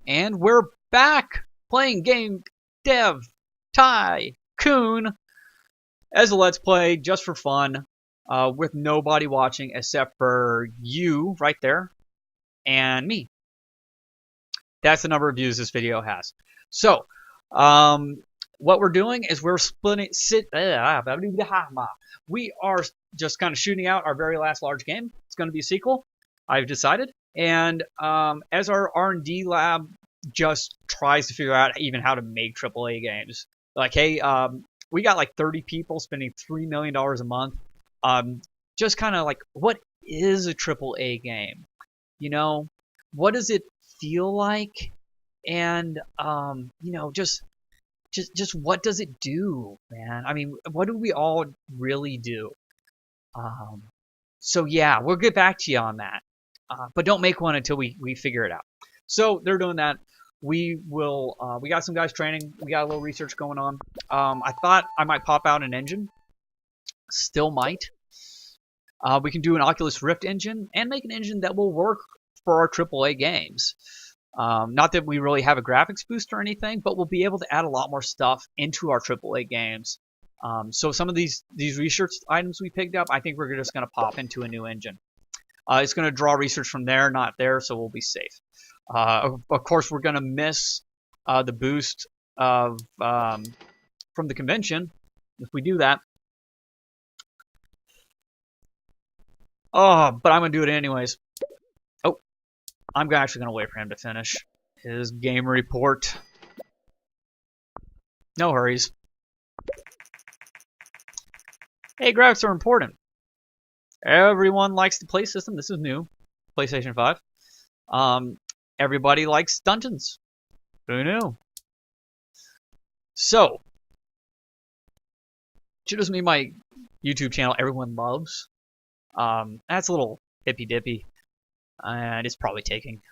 And we're back playing Game Dev Tycoon as a Let's Play just for fun, with nobody watching except for you right there and me. That's the number of views this video has. So, what we're doing is we're splitting. We are just kind of shooting out our very last large game. It's going to be a sequel, I've decided. And as our R&D lab just tries to figure out even how to make AAA games, like, hey, we got like 30 people spending $3 million a month. Just kind of like, what is a AAA game? You know, what does it feel like? And you know, just what does it do, man? I mean, what do we all really do? So yeah, we'll get back to you on that. But don't make one until we figure it out. So they're doing that. We will. We got some guys training. We got a little research going on. I thought I might pop out an engine. Still might. We can do an Oculus Rift engine and make an engine that will work for our AAA games. Not that we really have a graphics boost or anything, but we'll be able to add a lot more stuff into our AAA games. So some of these research items we picked up, I think we're just going to pop into a new engine. It's going to draw research from there, not there, so we'll be safe. Of course, we're going to miss the boost of from the convention if we do that. Oh, but I'm going to do it anyways. Oh, I'm actually going to wait for him to finish his game report. No hurries. Hey, graphics are important. Everyone likes the play system. This is new. PlayStation 5. Everybody likes dungeons. Who knew? So, should just be my YouTube channel, Everyone Loves. That's a little hippy-dippy. And it's probably taken.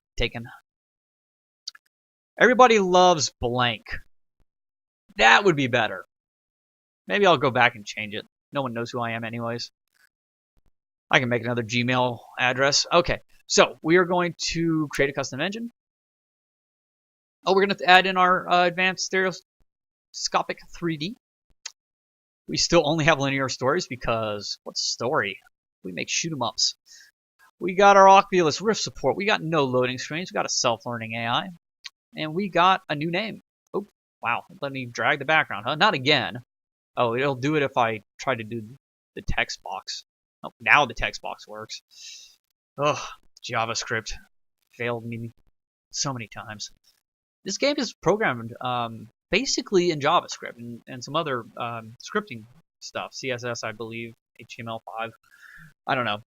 Everybody loves blank. That would be better. Maybe I'll go back and change it. No one knows who I am anyways. I can make another Gmail address. Okay, so we are going to create a custom engine. Oh, we're going to add in our advanced stereoscopic 3D. We still only have linear stories because what's a story? We make shoot 'em ups. We got our Oculus Rift support. We got no loading screens. We got a self-learning AI. And we got a new name. Oh, wow. Let me drag the background, huh? Not again. Oh, it'll do it if I try to do the text box. Oh, now the text box works. Ugh, JavaScript failed me so many times. This game is programmed basically in JavaScript and some other scripting stuff. CSS, I believe, HTML5. I don't know.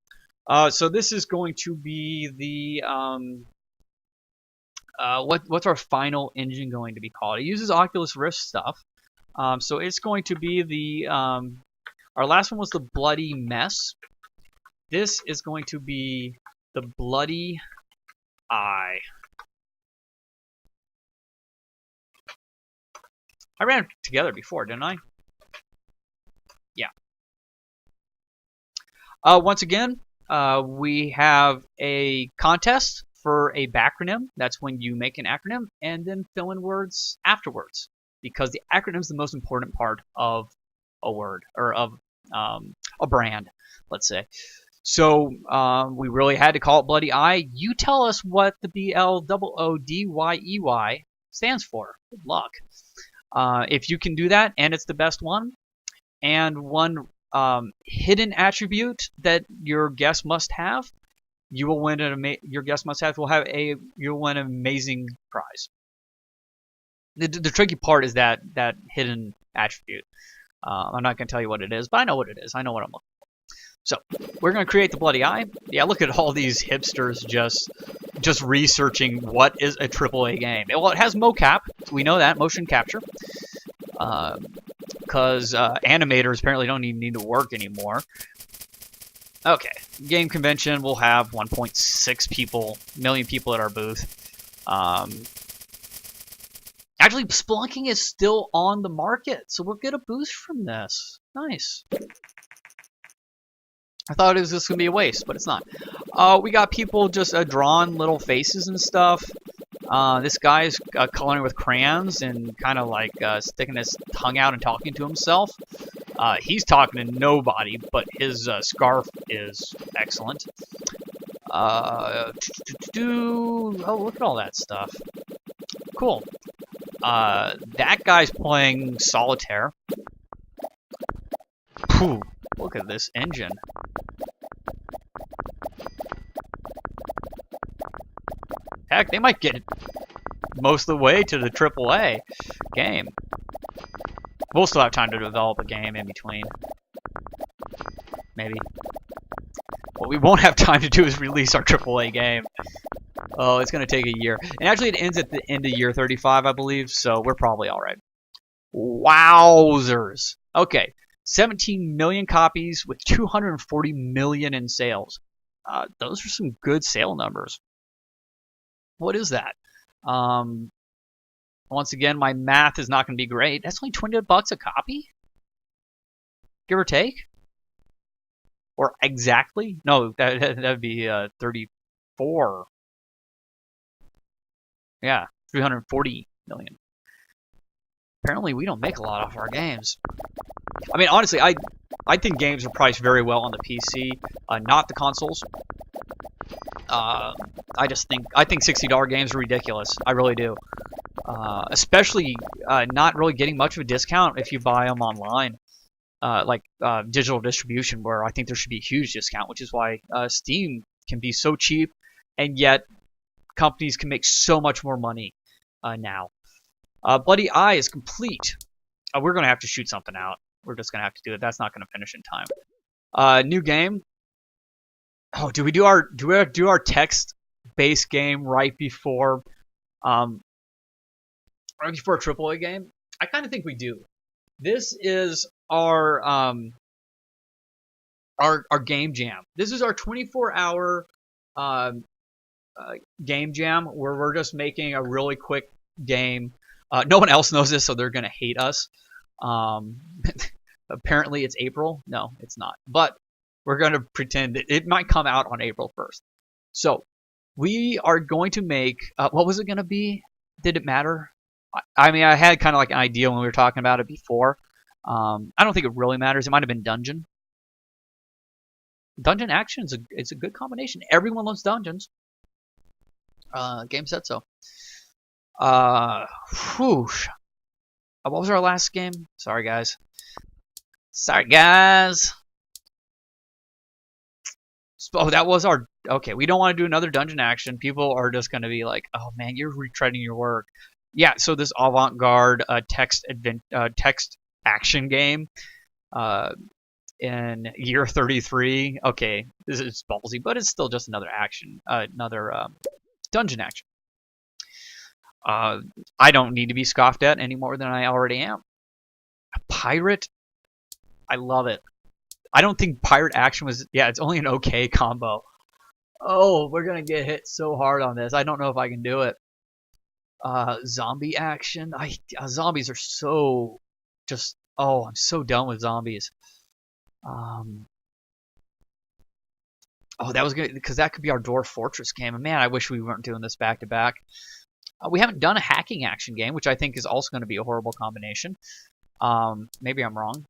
So this is going to be the what's our final engine going to be called? It uses Oculus Rift stuff. So it's going to be the our last one was the Bloody Mess. This is going to be the Bloody Eye. I ran it together before, didn't I? Yeah. Once again, we have a contest for a backronym. That's when you make an acronym and then fill in words afterwards, because the acronym is the most important part of a word or of a brand, let's say. So we really had to call it Bloody Eye. You tell us what the BLOODYEY stands for. Good luck. If you can do that, and it's the best one, and one hidden attribute that your guest must have, you will win your guest must have you'll win an amazing prize. The tricky part is that hidden attribute. I'm not going to tell you what it is, but I know what it is. I know what I'm looking for. So we're going to create the Bloody Eye. Yeah, look at all these hipsters just researching what is a AAA game. Well, it has mocap. We know that, motion capture. Because animators apparently don't even need to work anymore. Okay, game convention. We'll have 1.6 million people at our booth. Actually, Splunking is still on the market, so we'll get a boost from this. Nice. I thought it was just going to be a waste, but it's not. We got people just drawing little faces and stuff. This guy's coloring with crayons and kind of like sticking his tongue out and talking to himself. He's talking to nobody, but his scarf is excellent. Oh, look at all that stuff. Cool. That guy's playing solitaire. Phew, look at this engine. Heck, they might get most of the way to the AAA game. We'll still have time to develop a game in between. Maybe. What we won't have time to do is release our AAA game. Oh, it's going to take a year. And actually, it ends at the end of year 35, I believe, so we're probably all right. Wowzers. Okay, 17 million copies with 240 million in sales. Those are some good sale numbers. What is that? Once again, my math is not going to be great. That's only $20 a copy? Give or take? Or exactly? No, that'd be 34. Yeah, 340 million. Apparently, we don't make a lot off our games. I mean, honestly, I think games are priced very well on the PC, not the consoles. I think $60 games are ridiculous. I really do. Especially not really getting much of a discount if you buy them online, like digital distribution, where I think there should be a huge discount, which is why Steam can be so cheap, and yet companies can make so much more money now. Bloody Eye is complete. We're going to have to shoot something out. We're just going to have to do it. That's not going to finish in time. New game. Oh, do we do our text-based game right before a AAA game? I kind of think we do. This is our game jam. This is our 24-hour game jam where we're just making a really quick game. No one else knows this, so they're gonna hate us. Apparently, it's April. No, it's not. But we're gonna pretend that it might come out on April 1st. So we are going to make. What was it gonna be? Did it matter? I mean, I had kind of like an idea when we were talking about it before. I don't think it really matters. It might have been dungeon. Dungeon action is a good combination. Everyone loves dungeons. Game said so. Whoosh. What was our last game? Sorry, guys. Oh, that was our... Okay, we don't want to do another dungeon action. People are just going to be like, oh, man, you're retreading your work. Yeah, so this avant-garde text action game in year 33. Okay, this is ballsy, but it's still just another dungeon action. I don't need to be scoffed at any more than I already am. A pirate? I love it. I don't think pirate action was... Yeah, it's only an okay combo. Oh, we're going to get hit so hard on this. I don't know if I can do it. Zombie action? Zombies are so... just... Oh, I'm so done with zombies. Oh, that was good, because that could be our Dwarf Fortress game. And man, I wish we weren't doing this back to back. We haven't done a hacking action game, which I think is also going to be a horrible combination. Maybe I'm wrong.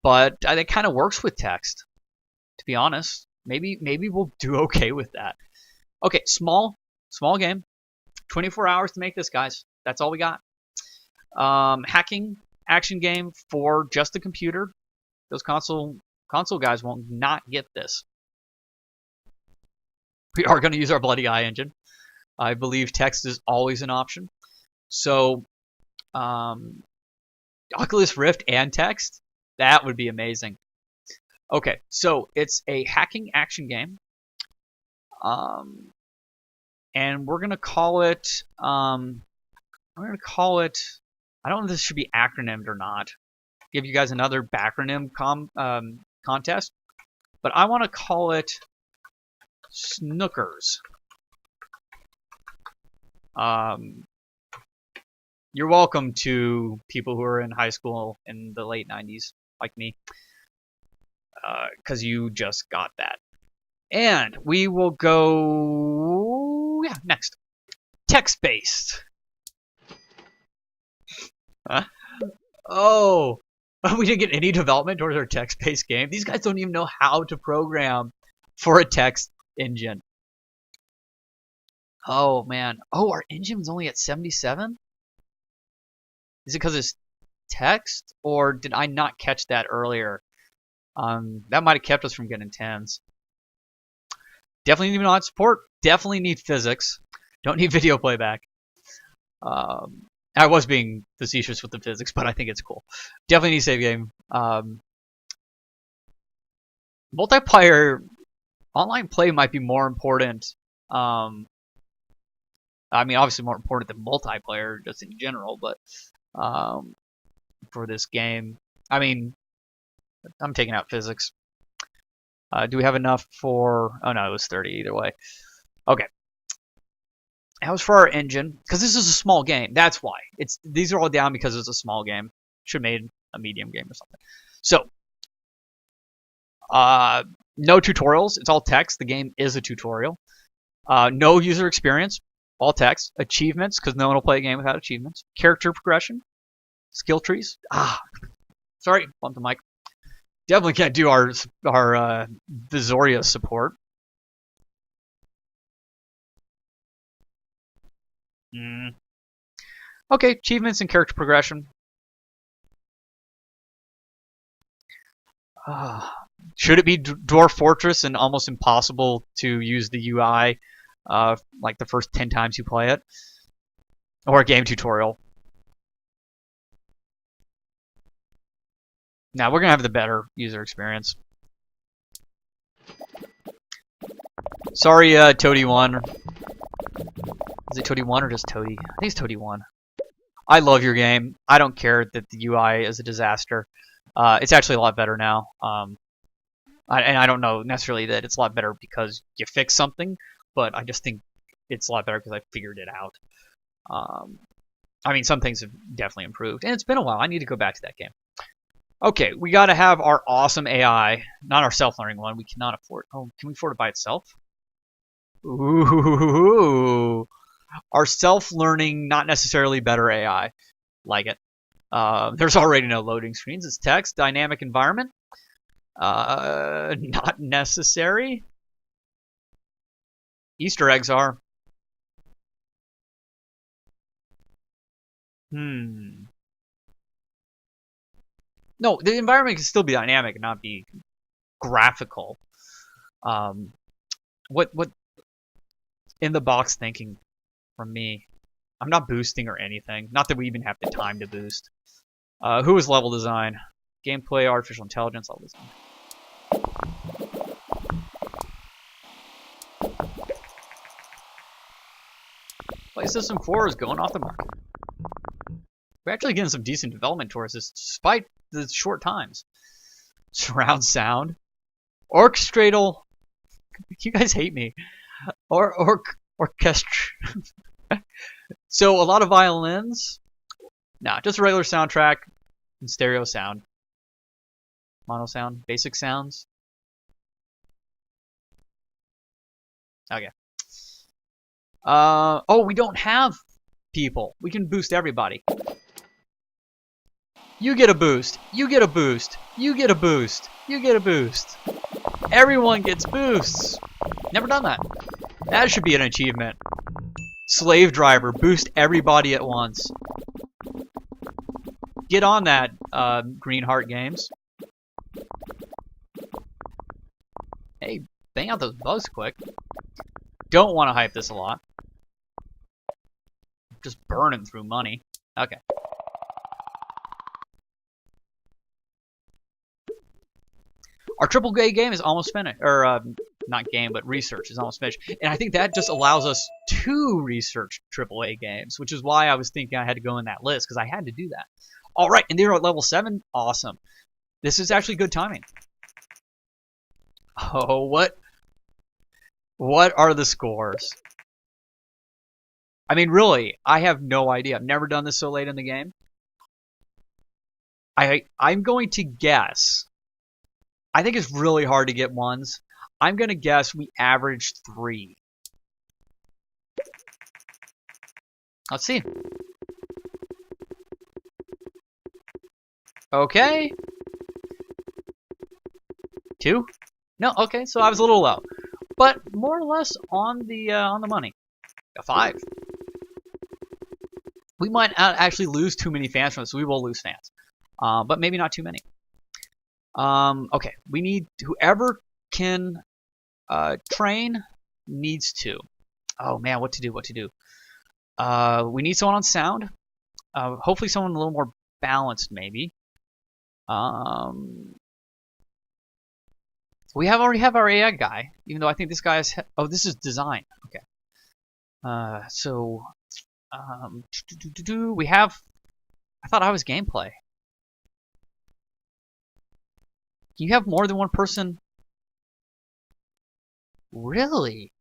But it kind of works with text, to be honest. Maybe we'll do okay with that. Okay, small game. 24 hours to make this, guys. That's all we got. Hacking action game for just the computer. Those console guys will not get this. We are going to use our Bloody Eye engine. I believe text is always an option. So, Oculus Rift and text? That would be amazing. Okay, so it's a hacking action game. And we're going to call it... I don't know if this should be acronymed or not. Give you guys another backronym contest. But I want to call it Snookers. You're welcome to people who are in high school in the late 90s, like me. Because you just got that. And we will go... Yeah, next. Text-based. Huh? Oh, we didn't get any development towards our text-based game. These guys don't even know how to program for a text engine. Oh, man. Oh, our engine's only at 77? Is it because it's text? Or did I not catch that earlier? That might have kept us from getting 10s. Definitely need not support. Definitely need physics. Don't need video playback. I was being facetious with the physics, but I think it's cool. Definitely need save game. Multiplayer, online play might be more important. I mean, obviously more important than multiplayer just in general, but for this game, I mean, I'm taking out physics. Do we have enough for... Oh, no, it was 30 either way. Okay. That was for our engine, because this is a small game. That's why. These are all down because it's a small game. Should have made a medium game or something. So, no tutorials. It's all text. The game is a tutorial. No user experience. All text. Achievements, because no one will play a game without achievements. Character progression. Skill trees. Sorry, bumped the mic. Definitely can't do our Visoria support. Okay, achievements and character progression. Should it be Dwarf Fortress and almost impossible to use the UI like the first 10 times you play it? Or a game tutorial? Now we're going to have the better user experience. Sorry, Toady1. Is it Toady1 or just Toady? I think it's Toady1. I love your game. I don't care that the UI is a disaster. It's actually a lot better now. And I don't know necessarily that it's a lot better because you fixed something, but I just think it's a lot better because I figured it out. I mean, some things have definitely improved, and it's been a while. I need to go back to that game. Okay, we got to have our awesome AI, not our self-learning one. We cannot afford. Oh, can we afford it by itself? Ooh, our self-learning, not necessarily better AI. Like it. There's already no loading screens. It's text, dynamic environment. Not necessary. Easter eggs are. No, the environment can still be dynamic and not be graphical. What in the box thinking from me? I'm not boosting or anything. Not that we even have the time to boost. Who is level design? Gameplay, artificial intelligence, level design. Play System 4 is going off the market. We're actually getting some decent development towards this, despite the short times. Surround sound. Orchestratal. You guys hate me. Orchestra. So a lot of violins. Nah, just a regular soundtrack and stereo sound. Mono sound. Basic sounds. Okay. Oh, we don't have people. We can boost everybody. You get a boost. You get a boost. You get a boost. You get a boost. Everyone gets boosts. Never done that. That should be an achievement. Slave driver. Boost everybody at once. Get on that, Green Heart Games. Hey, bang out those bugs quick. Don't want to hype this a lot. Just burning through money. Okay. Our AAA game is almost finished. Or, not game, but research is almost finished. And I think that just allows us to research AAA games, which is why I was thinking I had to go in that list, because I had to do that. Alright, and they're at level 7? Awesome. This is actually good timing. Oh, what are the scores? I mean, really, I have no idea. I've never done this so late in the game. I'm going to guess. I think it's really hard to get ones. I'm going to guess we averaged 3. Let's see. Okay. 2? No, okay, so I was a little low. But more or less on the money. A 5. We might actually lose too many fans from this. We will lose fans. But maybe not too many. Okay, we need whoever can train needs to. Oh man, what to do? What to do? We need someone on sound. Hopefully, someone a little more balanced, maybe. We already have our AI guy, even though I think this guy is. Oh, this is design. Okay. We have. I thought I was gameplay. You have more than one person. Really?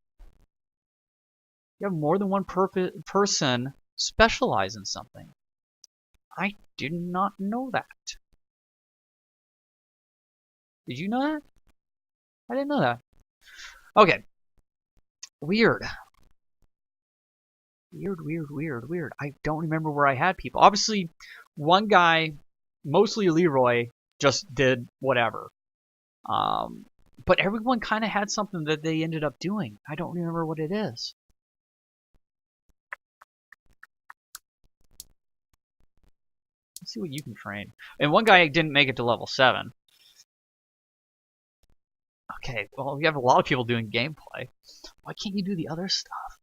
You have more than one person specialize in something. I did not know that. Did you know that? I didn't know that. Okay. Weird. Weird. I don't remember where I had people. Obviously, one guy, mostly Leroy, just did whatever. But everyone kind of had something that they ended up doing. I don't remember what it is. Let's see what you can train. And one guy didn't make it to level 7. Okay, well, you have a lot of people doing gameplay. Why can't you do the other stuff?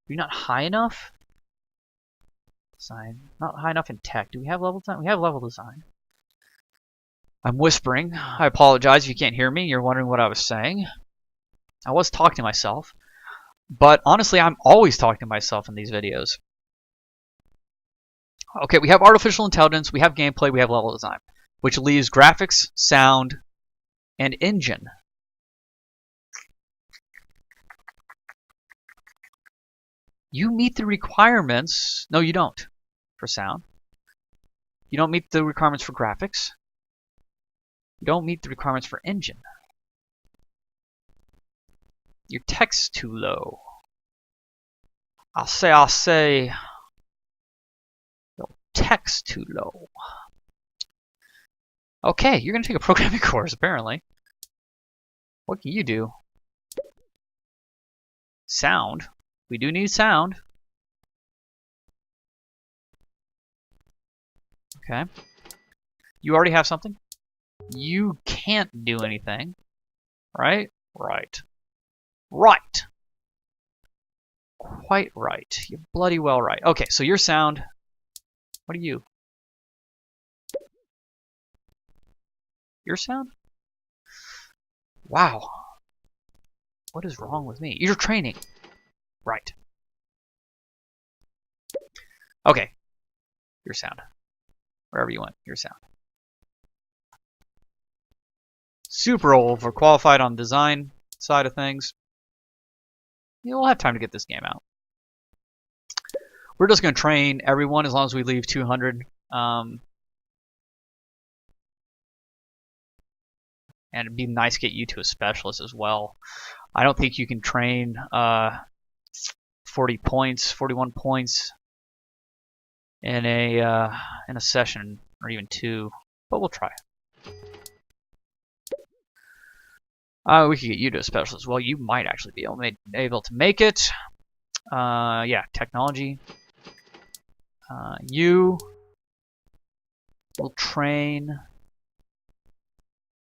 You're not high enough? Design. Not high enough in tech. Do we have level design? We have level design. I'm whispering. I apologize if you can't hear me. You're wondering what I was saying. I was talking to myself. But honestly, I'm always talking to myself in these videos. Okay, we have artificial intelligence, we have gameplay, we have level design, which leaves graphics, sound, and engine. You meet the requirements. No, you don't. For sound. You don't meet the requirements for graphics. You don't meet the requirements for engine. Your tech's too low. I'll say. Your tech's too low. Okay, you're gonna take a programming course, apparently. What can you do? Sound. We do need sound. Okay. You already have something? You can't do anything. Right? Right. Right. Quite right. You're bloody well right. Okay, so your sound. What are you? Your sound? Wow. What is wrong with me? You're training. Right. Okay. Your sound. Wherever you went. Your sound. Super overqualified on design side of things. You'll have time to get this game out. We're just going to train everyone as long as we leave 200. And it'd be nice to get you to a specialist as well. I don't think you can train 40 points, 41 points in a session, or even 2, but we'll try. We could get you to a specialist. Well, you might actually be able to make it. Yeah, technology. You will train.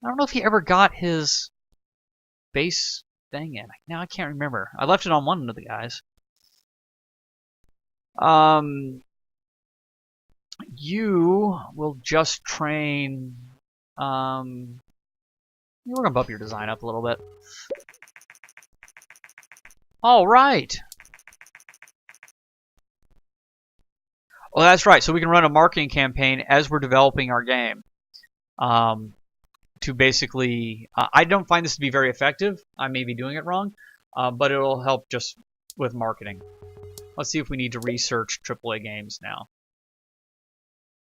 I don't know if he ever got his base thing in. Now I can't remember. I left it on one of the guys. You will just train. We're gonna bump your design up a little bit. All right. Well, that's right. So we can run a marketing campaign as we're developing our game. To basically, I don't find this to be very effective. I may be doing it wrong, but it'll help just with marketing. Let's see if we need to research AAA games now.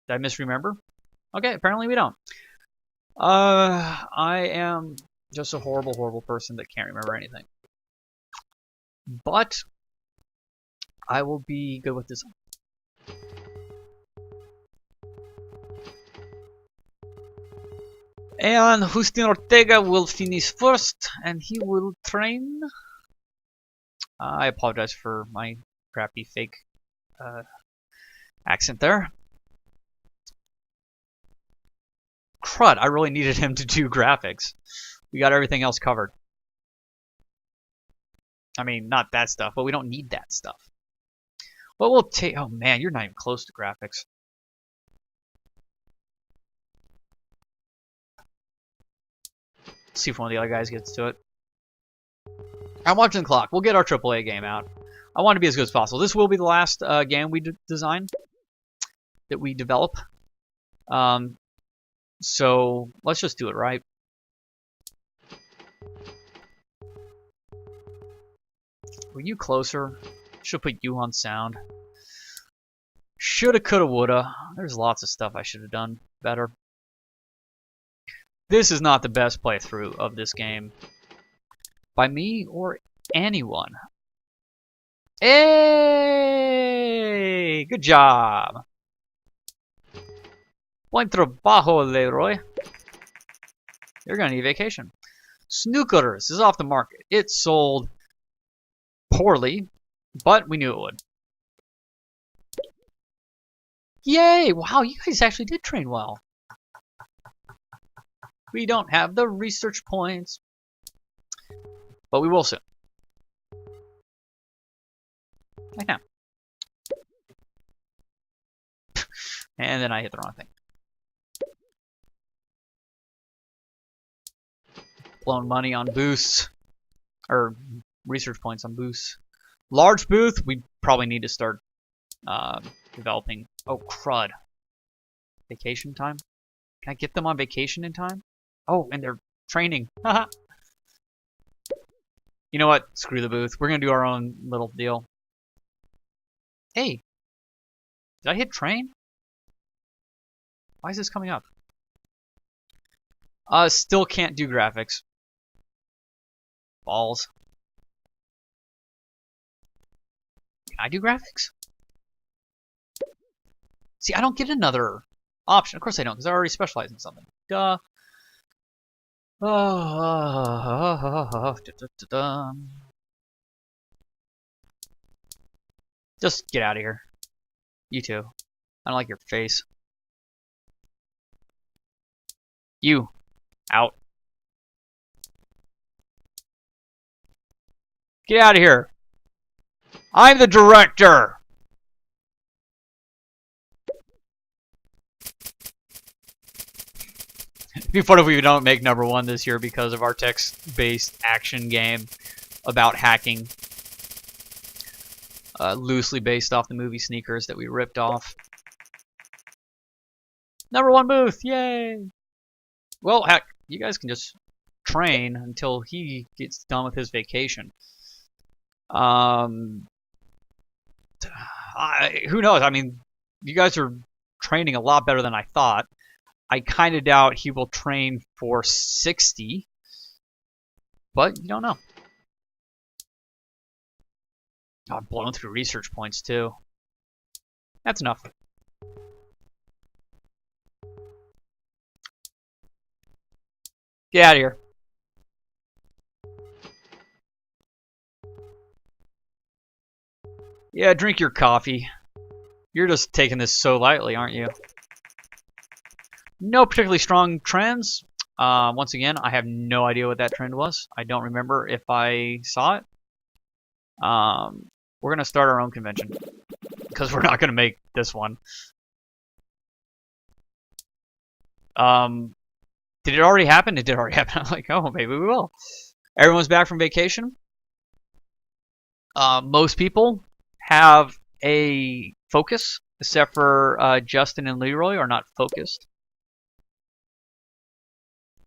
Did I misremember? Okay, apparently we don't. I am just a horrible, horrible person that can't remember anything. But I will be good with design. And Justin Ortega will finish first, and he will train. I apologize for my crappy fake accent there. Crud, I really needed him to do graphics. We got everything else covered. I mean, not that stuff, but we don't need that stuff. Well, we'll take... Oh, man, you're not even close to graphics. See if one of the other guys gets to it. I'm watching the clock. We'll get our AAA game out. I want to be as good as possible. This will be the last game we design, that we develop. So let's just do it right. Were you closer? Should put you on sound. Shoulda, coulda, woulda. There's lots of stuff I should have done better. This is not the best playthrough of this game. By me or anyone. Hey! Good job! Buen trabajo, Leroy. You're gonna need vacation. Snookers is off the market. It sold poorly, but we knew it would. Yay! Wow, you guys actually did train well. We don't have the research points, but we will soon. Right now. And then I hit the wrong thing. Blown money on boosts. Or research points on boosts. Large booth, we probably need to start developing. Oh, crud. Vacation time? Can I get them on vacation in time? Oh, and they're training. Haha. You know what? Screw the booth. We're going to do our own little deal. Hey. Did I hit train? Why is this coming up? Still can't do graphics. Balls. Can I do graphics? See, I don't get another option. Of course I don't, because I already specialize in something. Duh. Just get out of here. You too. I don't like your face. You. Out. Get out of here. I'm the director. It'd be fun if we don't make #1 this year because of our text-based action game about hacking. Loosely based off the movie Sneakers that we ripped off. #1 booth, yay! Well, heck, you guys can just train until he gets done with his vacation. Who knows? I mean, you guys are training a lot better than I thought. I kind of doubt he will train for 60, but you don't know. Oh, I'm blowing through research points too. That's enough. Get out of here. Yeah, drink your coffee. You're just taking this so lightly, aren't you? No particularly strong trends. Once again, I have no idea what that trend was. I don't remember if I saw it. We're going to start our own convention. Because we're not going to make this one. Did it already happen? It did already happen. I'm like, oh, maybe we will. Everyone's back from vacation. Most people have a focus, except for Justin and Leroy are not focused.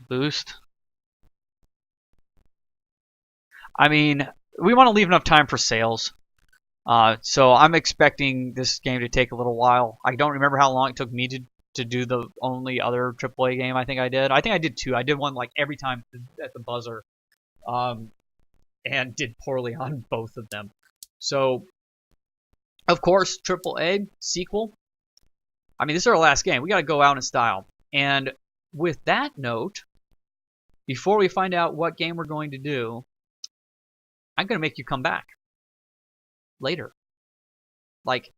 Boost. I mean, we want to leave enough time for sales. So I'm expecting this game to take a little while. I don't remember how long it took me to do the only other AAA game I think I did. I think I did 2. I did one like every time at the buzzer. And did poorly on both of them. So Of course, AAA sequel. I mean, this is our last game. We got to go out in style. And with that note, before we find out what game we're going to do, I'm going to make you come back later. Like,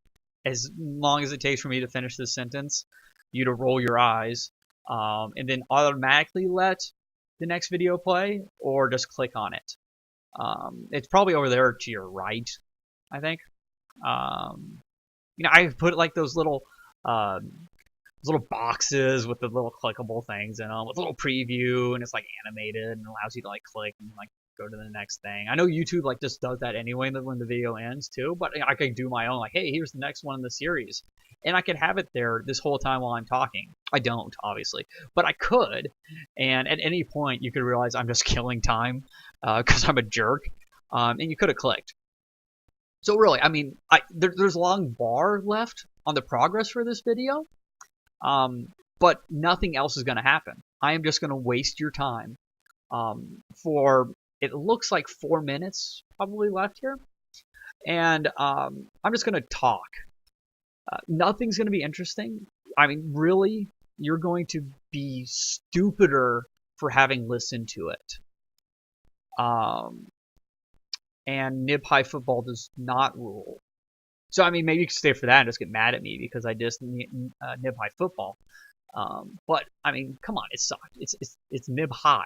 as long as it takes for me to finish this sentence, you to roll your eyes, and then automatically let the next video play, or just click on it. It's probably over there to your right, I think. I put like those little boxes with the little clickable things in them, with a little preview, and it's like animated and allows you to like click and like go to the next thing. I know YouTube like just does that anyway when the video ends too, but I could do my own, like, hey, here's the next one in the series, and I could have it there this whole time while I'm talking. I don't, obviously, but I could, and at any point you could realize I'm just killing time because I'm a jerk, and you could have clicked. So really, I mean, there's a long bar left on the progress for this video, but nothing else is going to happen. I am just going to waste your time for, it looks like 4 minutes probably left here, and I'm just going to talk. Nothing's going to be interesting. I mean, really, you're going to be stupider for having listened to it. And Nib High Football does not rule. So, I mean, maybe you could stay for that and just get mad at me because I dissed Nib High Football. But, I mean, come on, it sucked. It's Nib High.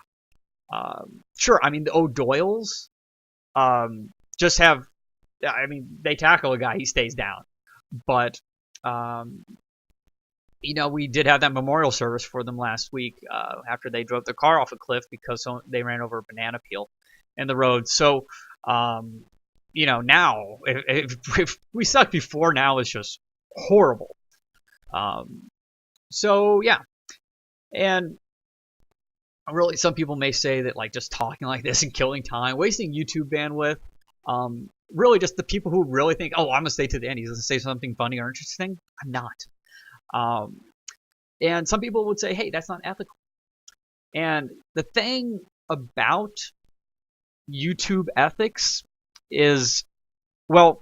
Sure, I mean, the O'Doyles just have, I mean, they tackle a guy, he stays down. But, we did have that memorial service for them last week after they drove their car off a cliff because they ran over a banana peel in the road. So, now, if we sucked before, now it's just horrible. So, yeah. And really, some people may say that, like, just talking like this and killing time, wasting YouTube bandwidth, really just the people who really think, oh, I'm going to stay to the end. He's going to say something funny or interesting. I'm not. And some people would say, hey, that's not ethical. And the thing about YouTube ethics is, well,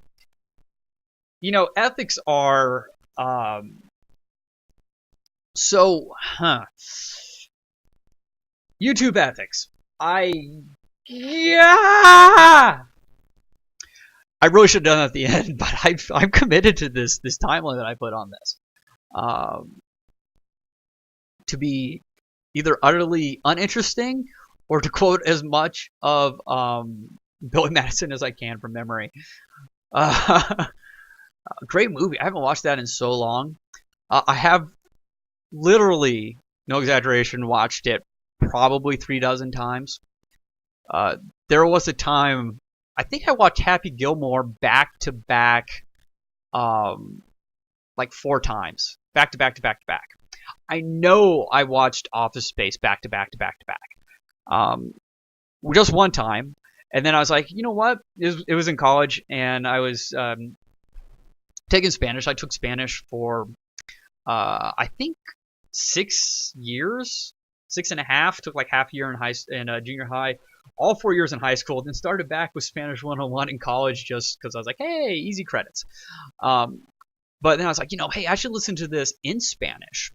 ethics are YouTube ethics. I really should have done it at the end, but I'm committed to this timeline that I put on this. To be either utterly uninteresting or to quote as much of Billy Madison as I can from memory. Great movie. I haven't watched that in so long. I have literally, no exaggeration, watched it probably 36 times. There was a time, I think I watched Happy Gilmore back to back, like 4 times. Back to back to back to back. I know I watched Office Space back to back to back to back. Just one time. And then I was like, you know what? It was in college, and I was taking Spanish. I took Spanish for, I think, 6 years, 6.5. Took like half a year in junior high, all 4 years in high school. Then started back with Spanish 101 in college just because I was like, hey, easy credits. But then I was like, hey, I should listen to this in Spanish.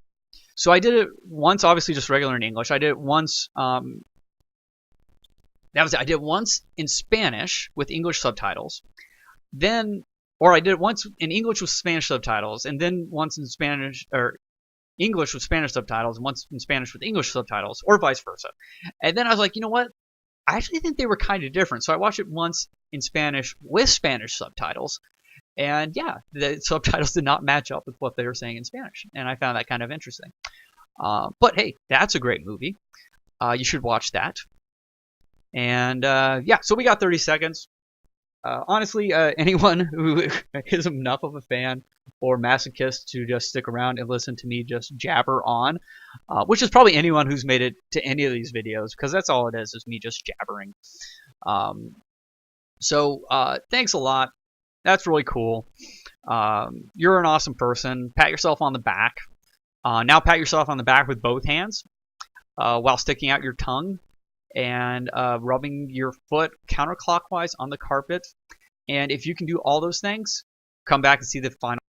So I did it once, obviously just regular in English. I did it once. I did it once in Spanish with English subtitles. Or I did it once in English with Spanish subtitles, and then once in Spanish, or English with Spanish subtitles, and once in Spanish with English subtitles, or vice versa. And then I was like, you know what? I actually think they were kind of different. So I watched it once in Spanish with Spanish subtitles. And yeah, the subtitles did not match up with what they were saying in Spanish. And I found that kind of interesting. But hey, that's a great movie. You should watch that. And yeah, so we got 30 seconds. Honestly, anyone who is enough of a fan or masochist to just stick around and listen to me just jabber on, which is probably anyone who's made it to any of these videos, because that's all it is me just jabbering. So thanks a lot. That's really cool. You're an awesome person. Pat yourself on the back. Now pat yourself on the back with both hands while sticking out your tongue and rubbing your foot counterclockwise on the carpet. And if you can do all those things, come back and see the final